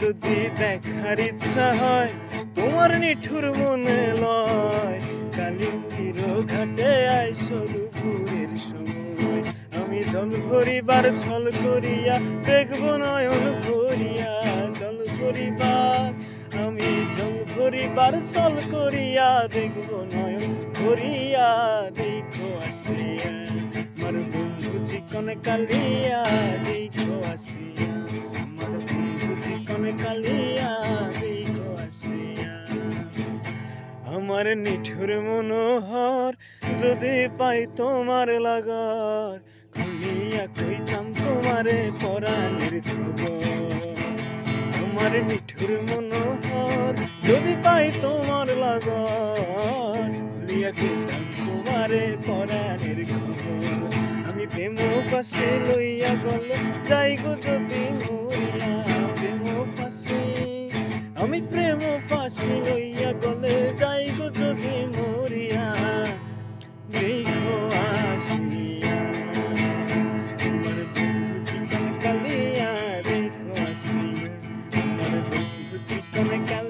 যদি দেখার ইচ্ছা হয় তোমার নিঠুর মনে লয়, কালিন্দির ঘাটে আইসো দুপুরের সময়। আমি জল ভরিবার ছল করিয়া দেখব নয়ন ভরিয়া, জল ভরিবার আমি জল ভরিবার ছল করিয়া দেখব নয়ন ভরিয়া। দেখো আসিয়া আমার বন্ধু চিকন কালিয়া, দেখো আসিয়া আমার বন্ধু চিকন কালিয়া, দেখো আসিয়া। আমার নিঠুর মনোহর যদি পাই তোমার লাগর, খুলিয়া কইতাম তোমারে পরাণের খবর। আমার নিঠুর মনোহর যদি পাই তোমার লাগর, খুলিয়া কইতাম তোমারে পরাণের খবর। আমি প্রেম পাশে লইয়া গলে যাই গো যদি মরিয়া, প্রেম পাশে আমি প্রেম পাশে লইয়া গলে যাই গো যদি মরিয়া। দেখো আসিয়া আমার বন্ধু চিকন কালিয়া, দেখো আসিয়া আমার বন্ধু চিকন কালিয়া।